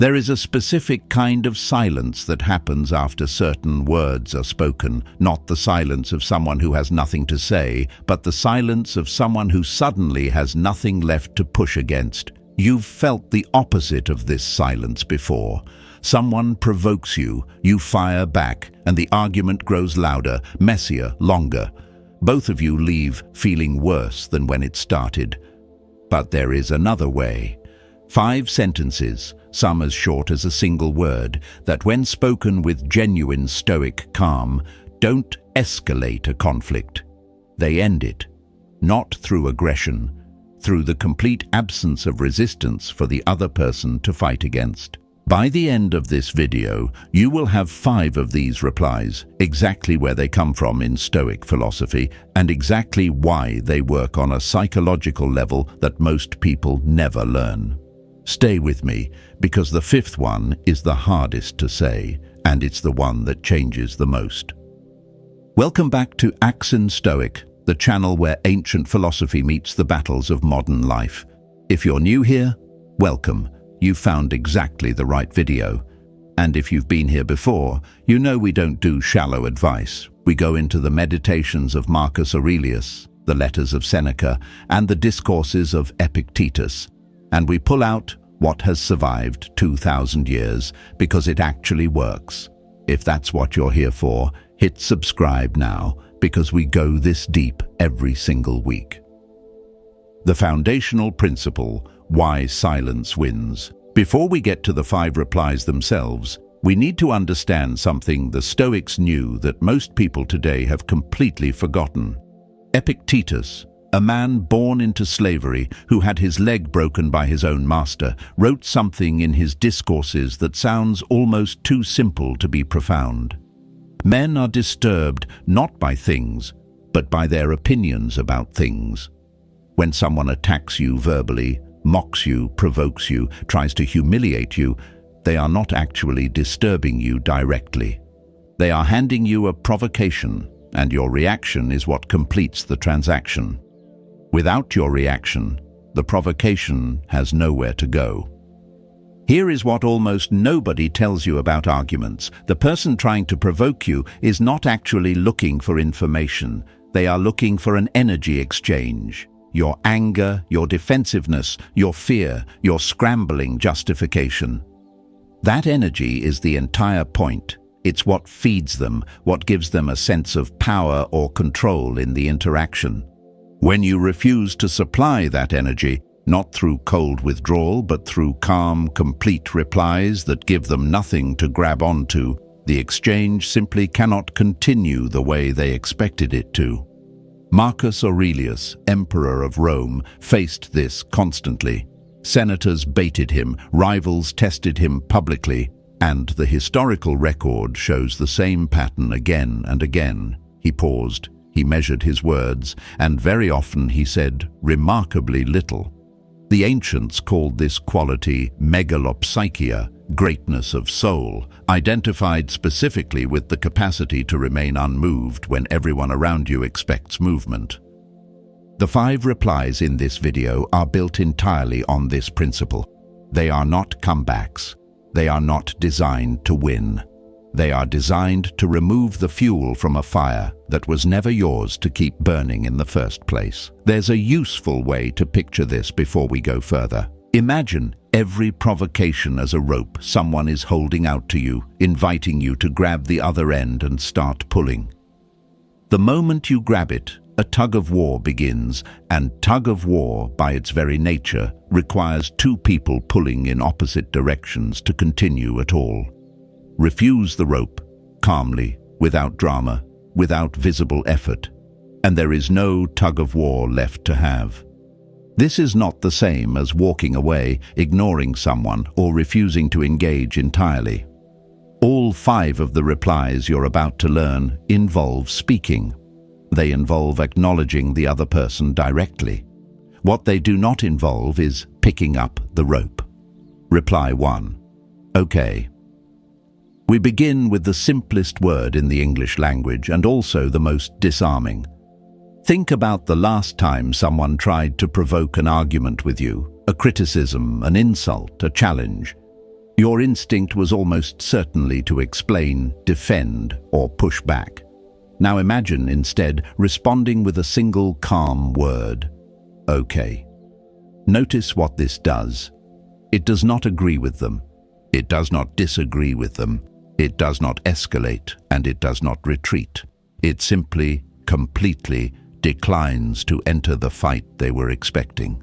There is a specific kind of silence that happens after certain words are spoken, not the silence of someone who has nothing to say, but the silence of someone who suddenly has nothing left to push against. You've felt the opposite of this silence before. Someone provokes you, you fire back, and the argument grows louder, messier, longer. Both of you leave feeling worse than when it started. But there is another way. 5 sentences, some as short as a single word, that when spoken with genuine Stoic calm, don't escalate a conflict. They end it, not through aggression, through the complete absence of resistance for the other person to fight against. By the end of this video, you will have 5 of these replies, exactly where they come from in Stoic philosophy, and exactly why they work on a psychological level that most people never learn. Stay with me, because the 5th one is the hardest to say, and it's the one that changes the most. Welcome back to Axon Stoic, the channel where ancient philosophy meets the battles of modern life. If you're new here, welcome. You've found exactly the right video. And if you've been here before, you know we don't do shallow advice. We go into the meditations of Marcus Aurelius, the letters of Seneca, and the discourses of Epictetus. And we pull out what has survived 2,000 years because it actually works. If that's what you're here for, hit subscribe now, because we go this deep every single week. The foundational principle, why silence wins. Before we get to the 5 replies themselves, we need to understand something the Stoics knew that most people today have completely forgotten. Epictetus, a man born into slavery who had his leg broken by his own master, wrote something in his discourses that sounds almost too simple to be profound. Men are disturbed not by things, but by their opinions about things. When someone attacks you verbally, mocks you, provokes you, tries to humiliate you, they are not actually disturbing you directly. They are handing you a provocation, and your reaction is what completes the transaction. Without your reaction, the provocation has nowhere to go. Here is what almost nobody tells you about arguments. The person trying to provoke you is not actually looking for information. They are looking for an energy exchange. Your anger, your defensiveness, your fear, your scrambling justification. That energy is the entire point. It's what feeds them, what gives them a sense of power or control in the interaction. When you refuse to supply that energy, not through cold withdrawal, but through calm, complete replies that give them nothing to grab onto, the exchange simply cannot continue the way they expected it to. Marcus Aurelius, Emperor of Rome, faced this constantly. Senators baited him, rivals tested him publicly, and the historical record shows the same pattern again and again. He paused, he measured his words, and very often he said remarkably little. The ancients called this quality megalopsychia, greatness of soul, identified specifically with the capacity to remain unmoved when everyone around you expects movement. The 5 replies in this video are built entirely on this principle. They are not comebacks. They are not designed to win. They are designed to remove the fuel from a fire that was never yours to keep burning in the first place. There's a useful way to picture this before we go further. Imagine every provocation as a rope someone is holding out to you, inviting you to grab the other end and start pulling. The moment you grab it, a tug of war begins, and tug of war, by its very nature, requires 2 people pulling in opposite directions to continue at all. Refuse the rope, calmly, without drama, without visible effort, and there is no tug of war left to have. This is not the same as walking away, ignoring someone, or refusing to engage entirely. All 5 of the replies you're about to learn involve speaking. They involve acknowledging the other person directly. What they do not involve is picking up the rope. Reply 1. Okay. We begin with the simplest word in the English language and also the most disarming. Think about the last time someone tried to provoke an argument with you, a criticism, an insult, a challenge. Your instinct was almost certainly to explain, defend, or push back. Now imagine, instead, responding with a single calm word. Okay. Notice what this does. It does not agree with them. It does not disagree with them. It does not escalate, and it does not retreat. It simply, completely declines to enter the fight they were expecting.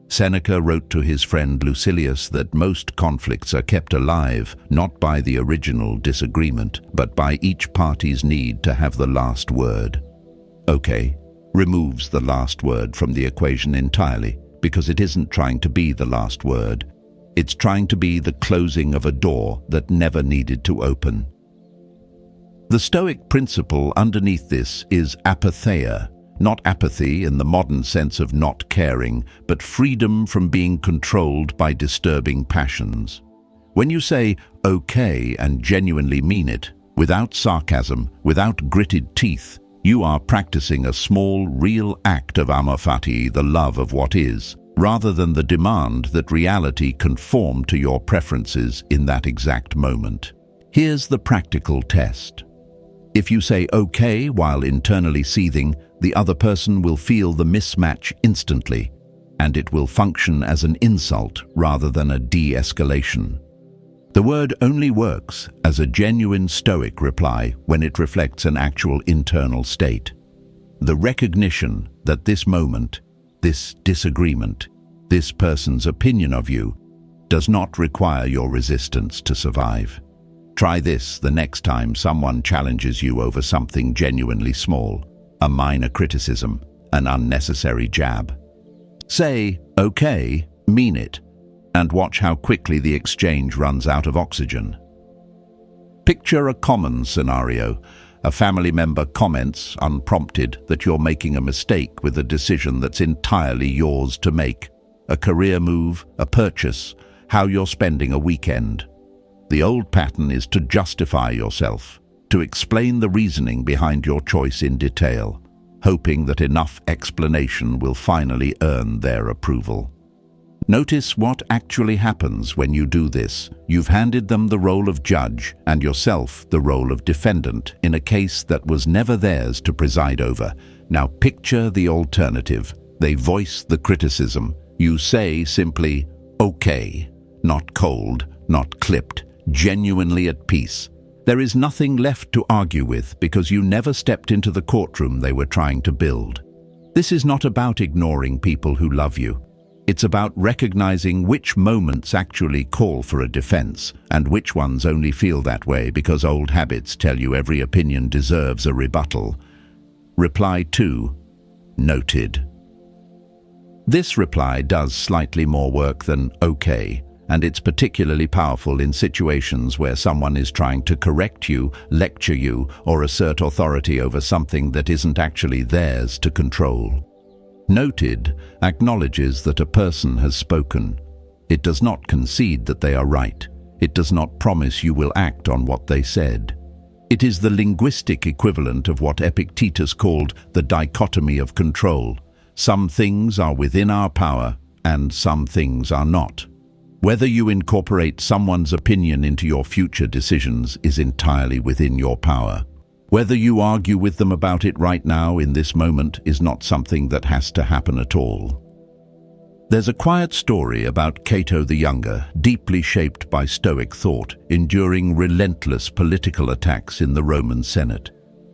Seneca wrote to his friend Lucilius that most conflicts are kept alive not by the original disagreement, but by each party's need to have the last word. Okay removes the last word from the equation entirely, because it isn't trying to be the last word. It's trying to be the closing of a door that never needed to open. The Stoic principle underneath this is apatheia, not apathy in the modern sense of not caring, but freedom from being controlled by disturbing passions. When you say okay and genuinely mean it, without sarcasm, without gritted teeth, you are practicing a small, real act of amor fati, the love of what is, rather than the demand that reality conform to your preferences in that exact moment. Here's the practical test. If you say okay while internally seething, the other person will feel the mismatch instantly, and it will function as an insult rather than a de-escalation. The word only works as a genuine Stoic reply when it reflects an actual internal state. The recognition that this moment, this disagreement, this person's opinion of you, does not require your resistance to survive. Try this the next time someone challenges you over something genuinely small, a minor criticism, an unnecessary jab. Say, okay, mean it, and watch how quickly the exchange runs out of oxygen. Picture a common scenario. A family member comments, unprompted, that you're making a mistake with a decision that's entirely yours to make. A career move, a purchase, how you're spending a weekend. The old pattern is to justify yourself, to explain the reasoning behind your choice in detail, hoping that enough explanation will finally earn their approval. Notice what actually happens when you do this. You've handed them the role of judge and yourself the role of defendant in a case that was never theirs to preside over. Now picture the alternative. They voice the criticism. You say simply, okay, not cold, not clipped, genuinely at peace. There is nothing left to argue with because you never stepped into the courtroom they were trying to build. This is not about ignoring people who love you. It's about recognizing which moments actually call for a defense and which ones only feel that way because old habits tell you every opinion deserves a rebuttal. Reply 2. Noted. This reply does slightly more work than okay, and it's particularly powerful in situations where someone is trying to correct you, lecture you, or assert authority over something that isn't actually theirs to control. Noted acknowledges that a person has spoken. It does not concede that they are right. It does not promise you will act on what they said. It is the linguistic equivalent of what Epictetus called the dichotomy of control. Some things are within our power, and some things are not. Whether you incorporate someone's opinion into your future decisions is entirely within your power. Whether you argue with them about it right now in this moment is not something that has to happen at all. There's a quiet story about Cato the Younger, deeply shaped by Stoic thought, enduring relentless political attacks in the Roman Senate.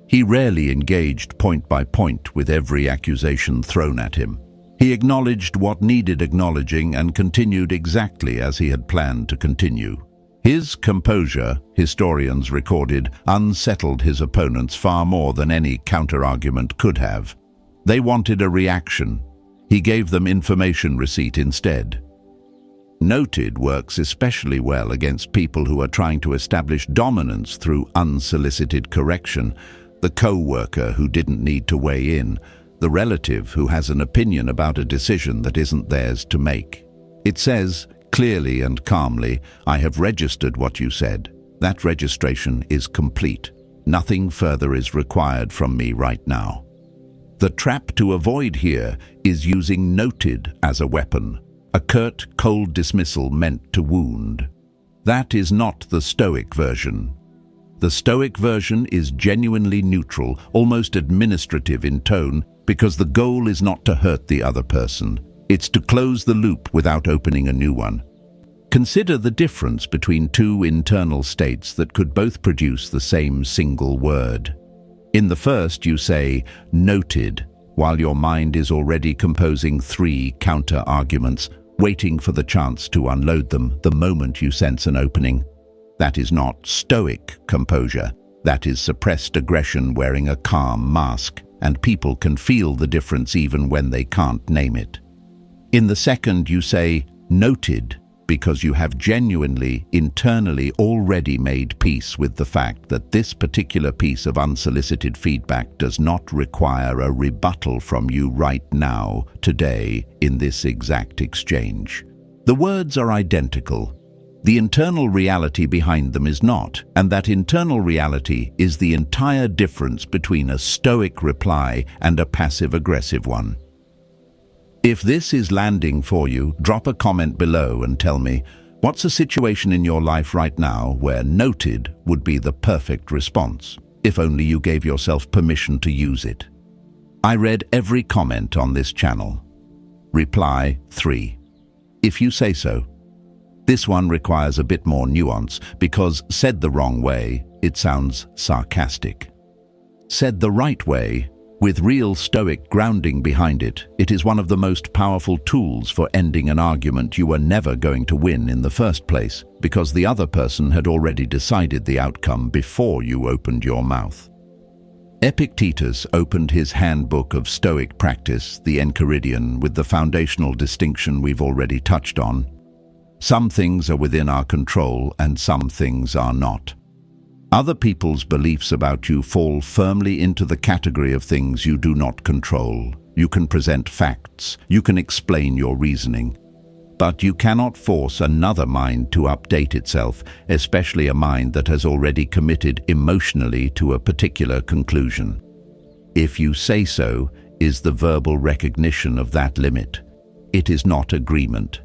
He rarely engaged point by point with every accusation thrown at him. He acknowledged what needed acknowledging and continued exactly as he had planned to continue. His composure, historians recorded, unsettled his opponents far more than any counter-argument could have. They wanted a reaction. He gave them information receipt instead. Noted works especially well against people who are trying to establish dominance through unsolicited correction, the co-worker who didn't need to weigh in, the relative who has an opinion about a decision that isn't theirs to make. It says, clearly and calmly, I have registered what you said. That registration is complete. Nothing further is required from me right now. The trap to avoid here is using noted as a weapon, a curt, cold dismissal meant to wound. That is not the Stoic version. The Stoic version is genuinely neutral, almost administrative in tone, because the goal is not to hurt the other person. It's to close the loop without opening a new one. Consider the difference between two internal states that could both produce the same single word. In the first, you say, "noted," while your mind is already composing 3 counter-arguments, waiting for the chance to unload them the moment you sense an opening. That is not Stoic composure. That is suppressed aggression wearing a calm mask, and people can feel the difference even when they can't name it. In the second, you say, "noted," because you have genuinely, internally already made peace with the fact that this particular piece of unsolicited feedback does not require a rebuttal from you right now, today, in this exact exchange. The words are identical. The internal reality behind them is not, and that internal reality is the entire difference between a Stoic reply and a passive-aggressive one. If this is landing for you, drop a comment below and tell me, what's a situation in your life right now where "noted" would be the perfect response, if only you gave yourself permission to use it? I read every comment on this channel. Reply 3. If you say so. This one requires a bit more nuance because, said the wrong way, it sounds sarcastic. Said the right way, with real Stoic grounding behind it, it is one of the most powerful tools for ending an argument you were never going to win in the first place, because the other person had already decided the outcome before you opened your mouth. Epictetus opened his handbook of Stoic practice, the Enchiridion, with the foundational distinction we've already touched on. Some things are within our control and some things are not. Other people's beliefs about you fall firmly into the category of things you do not control. You can present facts, you can explain your reasoning, but you cannot force another mind to update itself, especially a mind that has already committed emotionally to a particular conclusion. If you say so is the verbal recognition of that limit. It is not agreement.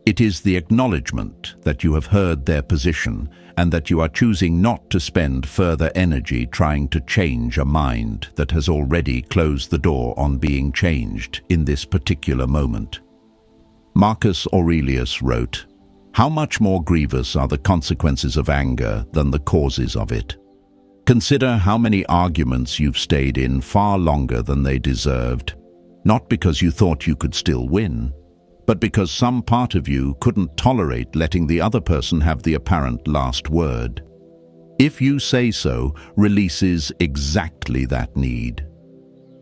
It is the acknowledgement that you have heard their position and that you are choosing not to spend further energy trying to change a mind that has already closed the door on being changed in this particular moment. Marcus Aurelius wrote, "How much more grievous are the consequences of anger than the causes of it? Consider how many arguments you've stayed in far longer than they deserved, not because you thought you could still win, but because some part of you couldn't tolerate letting the other person have the apparent last word. If you say so releases exactly that need.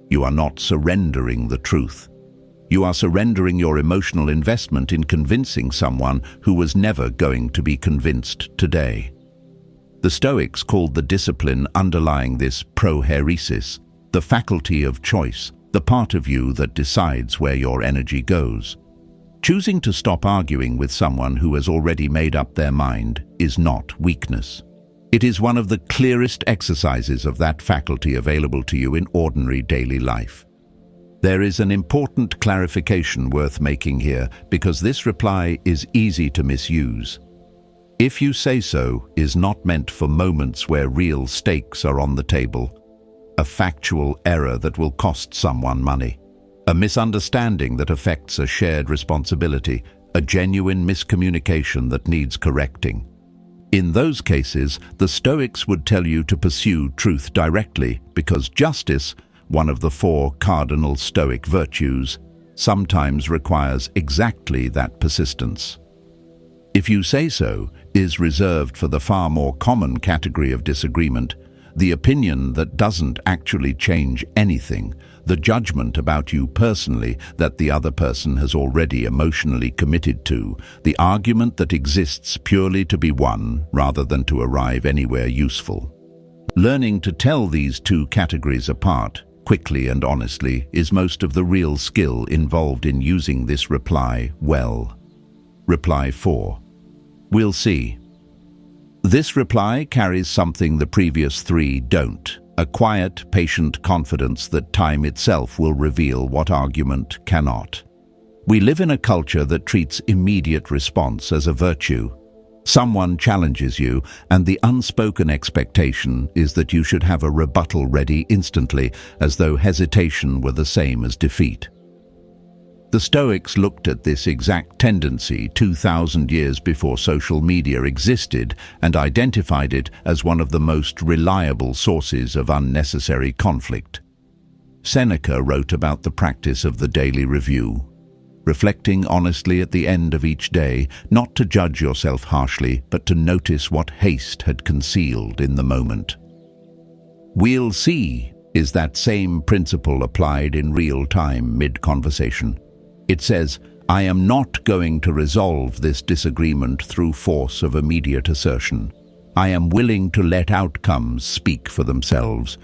You are not surrendering the truth. You are surrendering your emotional investment in convincing someone who was never going to be convinced today." The Stoics called the discipline underlying this prohairesis, the faculty of choice, the part of you that decides where your energy goes. Choosing to stop arguing with someone who has already made up their mind is not weakness. It is one of the clearest exercises of that faculty available to you in ordinary daily life. There is an important clarification worth making here, because this reply is easy to misuse. "If you say so" is not meant for moments where real stakes are on the table, a factual error that will cost someone money, a misunderstanding that affects a shared responsibility, a genuine miscommunication that needs correcting. In those cases, the Stoics would tell you to pursue truth directly, because justice, one of the 4 cardinal Stoic virtues, sometimes requires exactly that persistence. "If you say so" is reserved for the far more common category of disagreement, the opinion that doesn't actually change anything, the judgment about you personally that the other person has already emotionally committed to, the argument that exists purely to be won rather than to arrive anywhere useful. Learning to tell these 2 categories apart, quickly and honestly, is most of the real skill involved in using this reply well. Reply 4. We'll see. This reply carries something the previous 3 don't. A quiet, patient confidence that time itself will reveal what argument cannot. We live in a culture that treats immediate response as a virtue. Someone challenges you, and the unspoken expectation is that you should have a rebuttal ready instantly, as though hesitation were the same as defeat. The Stoics looked at this exact tendency 2,000 years before social media existed and identified it as one of the most reliable sources of unnecessary conflict. Seneca wrote about the practice of the daily review, reflecting honestly at the end of each day, not to judge yourself harshly, but to notice what haste had concealed in the moment. We'll see is that same principle applied in real time mid-conversation. It says, I am not going to resolve this disagreement through force of immediate assertion. I am willing to let outcomes speak for themselves.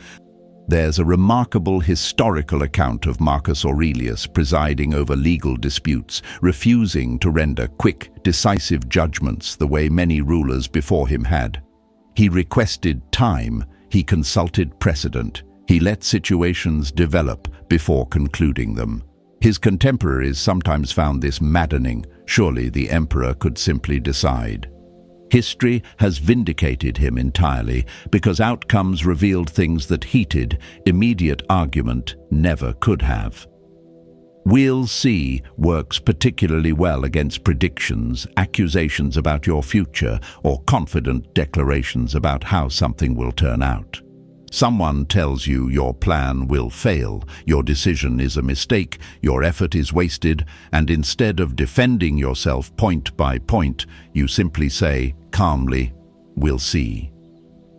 There's a remarkable historical account of Marcus Aurelius presiding over legal disputes, refusing to render quick, decisive judgments the way many rulers before him had. He requested time, he consulted precedent, he let situations develop before concluding them. His contemporaries sometimes found this maddening. Surely the emperor could simply decide. History has vindicated him entirely because outcomes revealed things that heated, immediate argument never could have. We'll see works particularly well against predictions, accusations about your future, or confident declarations about how something will turn out. Someone tells you your plan will fail, your decision is a mistake, your effort is wasted, and instead of defending yourself point by point, you simply say, calmly, we'll see.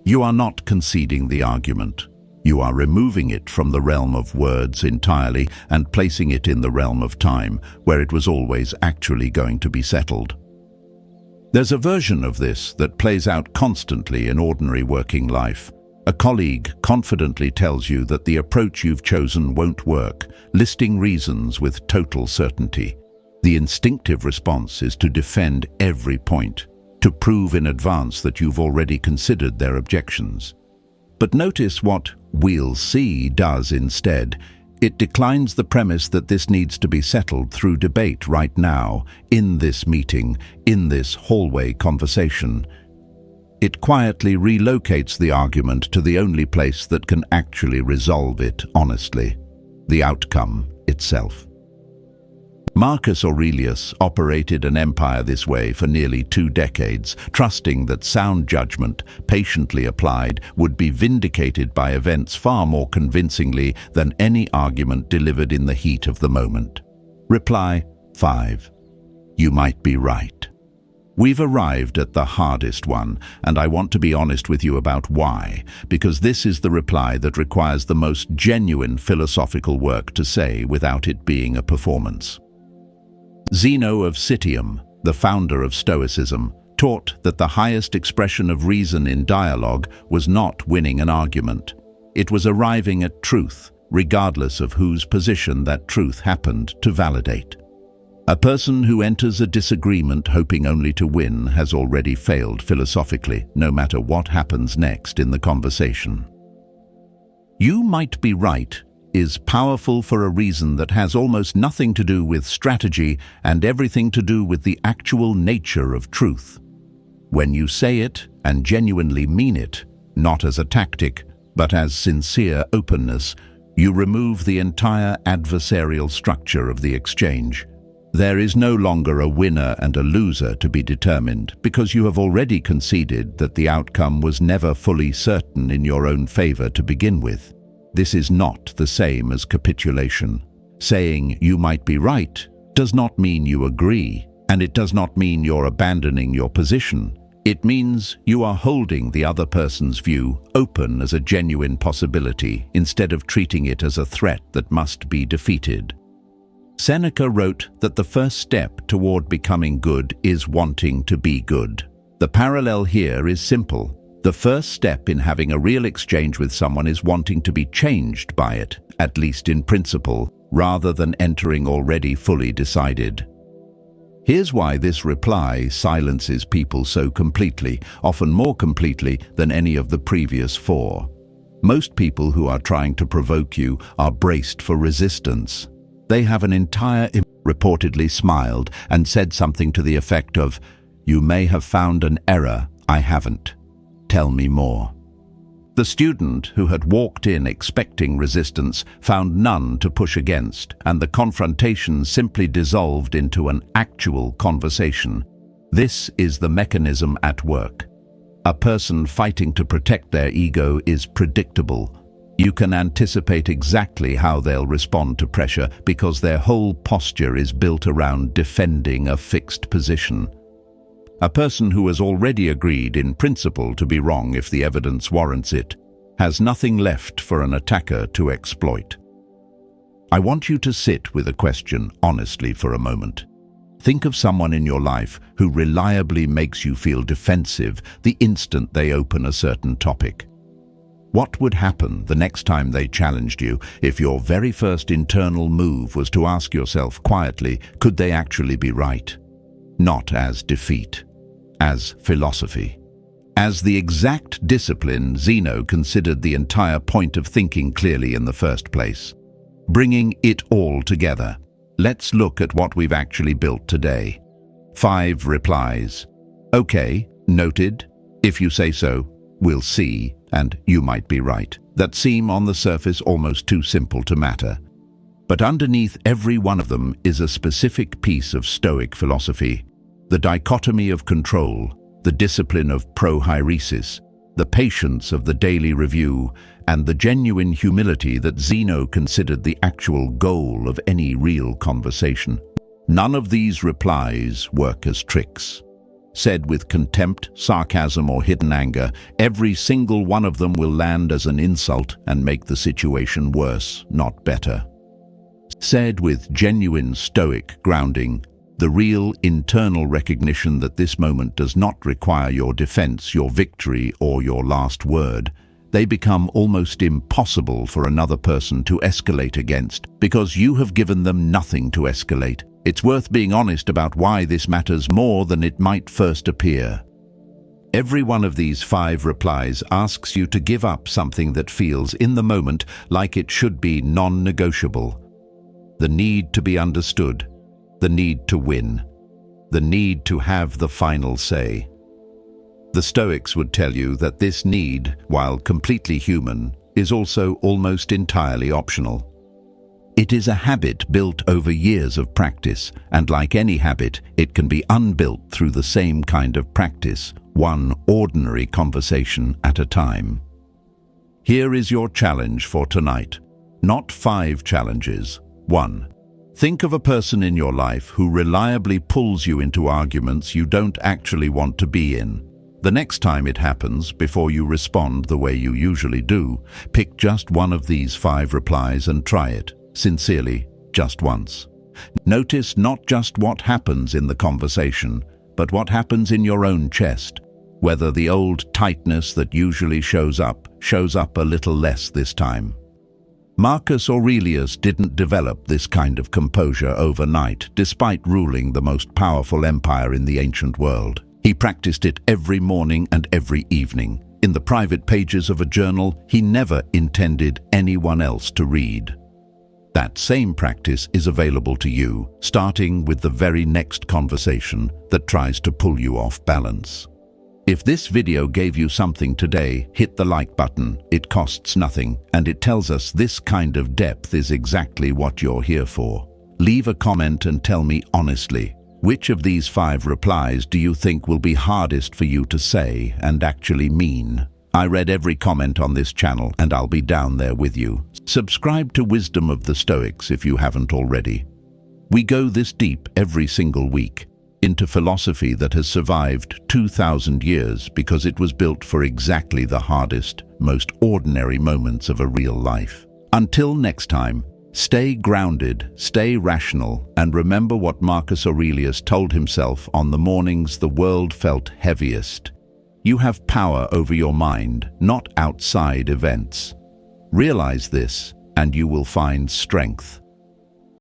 You are not conceding the argument. You are removing it from the realm of words entirely and placing it in the realm of time, where it was always actually going to be settled. There's a version of this that plays out constantly in ordinary working life. A colleague confidently tells you that the approach you've chosen won't work, listing reasons with total certainty. The instinctive response is to defend every point, to prove in advance that you've already considered their objections. But notice what "we'll see" does instead. It declines the premise that this needs to be settled through debate right now, in this meeting, in this hallway conversation. It quietly relocates the argument to the only place that can actually resolve it honestly, the outcome itself. Marcus Aurelius operated an empire this way for nearly 2 decades, trusting that sound judgment, patiently applied, would be vindicated by events far more convincingly than any argument delivered in the heat of the moment. Reply 5. You might be right. We've arrived at the hardest one, and I want to be honest with you about why, because this is the reply that requires the most genuine philosophical work to say without it being a performance. Zeno of Citium, the founder of Stoicism, taught that the highest expression of reason in dialogue was not winning an argument. It was arriving at truth, regardless of whose position that truth happened to validate. A person who enters a disagreement hoping only to win has already failed philosophically, no matter what happens next in the conversation. You might be right is powerful for a reason that has almost nothing to do with strategy and everything to do with the actual nature of truth. When you say it and genuinely mean it, not as a tactic, but as sincere openness, you remove the entire adversarial structure of the exchange. There is no longer a winner and a loser to be determined because you have already conceded that the outcome was never fully certain in your own favor to begin with. This is not the same as capitulation. Saying you might be right does not mean you agree, and it does not mean you're abandoning your position. It means you are holding the other person's view open as a genuine possibility instead of treating it as a threat that must be defeated. Seneca wrote that the first step toward becoming good is wanting to be good. The parallel here is simple. The first step in having a real exchange with someone is wanting to be changed by it, at least in principle, rather than entering already fully decided. Here's why this reply silences people so completely, often more completely than any of the previous 4. Most people who are trying to provoke you are braced for resistance. They have an entire reportedly smiled and said something to the effect of, You may have found an error I haven't. Tell me more. The student, who had walked in expecting resistance, found none to push against, and the confrontation simply dissolved into an actual conversation. This is the mechanism at work. A person fighting to protect their ego is predictable. You can anticipate exactly how they'll respond to pressure because their whole posture is built around defending a fixed position. A person who has already agreed in principle to be wrong if the evidence warrants it has nothing left for an attacker to exploit. I want you to sit with a question honestly for a moment. Think of someone in your life who reliably makes you feel defensive the instant they open a certain topic. What would happen the next time they challenged you if your very first internal move was to ask yourself quietly, could they actually be right? Not as defeat, as philosophy. As the exact discipline Zeno considered the entire point of thinking clearly in the first place. Bringing it all together. Let's look at what we've actually built today. 5 replies. Okay, noted. If you say so, we'll see, and you might be right, that seem on the surface almost too simple to matter. But underneath every one of them is a specific piece of Stoic philosophy. The dichotomy of control, the discipline of prohairesis, the patience of the daily review, and the genuine humility that Zeno considered the actual goal of any real conversation. None of these replies work as tricks. Said with contempt, sarcasm, or hidden anger, every single one of them will land as an insult and make the situation worse, not better. Said with genuine Stoic grounding, the real internal recognition that this moment does not require your defense, your victory, or your last word, they become almost impossible for another person to escalate against because you have given them nothing to escalate. It's worth being honest about why this matters more than it might first appear. Every one of these 5 replies asks you to give up something that feels, in the moment, like it should be non-negotiable. The need to be understood, the need to win, the need to have the final say. The Stoics would tell you that this need, while completely human, is also almost entirely optional. It is a habit built over years of practice, and like any habit, it can be unbuilt through the same kind of practice, one ordinary conversation at a time. Here is your challenge for tonight. Not 5 challenges. 1. Think of a person in your life who reliably pulls you into arguments you don't actually want to be in. The next time it happens, before you respond the way you usually do, pick just one of these 5 replies and try it. Sincerely, just once. Notice not just what happens in the conversation, but what happens in your own chest, whether the old tightness that usually shows up a little less this time. Marcus Aurelius didn't develop this kind of composure overnight, despite ruling the most powerful empire in the ancient world. He practiced it every morning and every evening. In the private pages of a journal, he never intended anyone else to read. That same practice is available to you, starting with the very next conversation that tries to pull you off balance. If this video gave you something today, hit the like button. It costs nothing, and it tells us this kind of depth is exactly what you're here for. Leave a comment and tell me honestly, which of these 5 replies do you think will be hardest for you to say and actually mean? I read every comment on this channel, and I'll be down there with you. Subscribe to Wisdom of the Stoics if you haven't already. We go this deep every single week into philosophy that has survived 2,000 years because it was built for exactly the hardest, most ordinary moments of a real life. Until next time, stay grounded, stay rational, and remember what Marcus Aurelius told himself on the mornings the world felt heaviest. You have power over your mind, not outside events. Realize this, and you will find strength.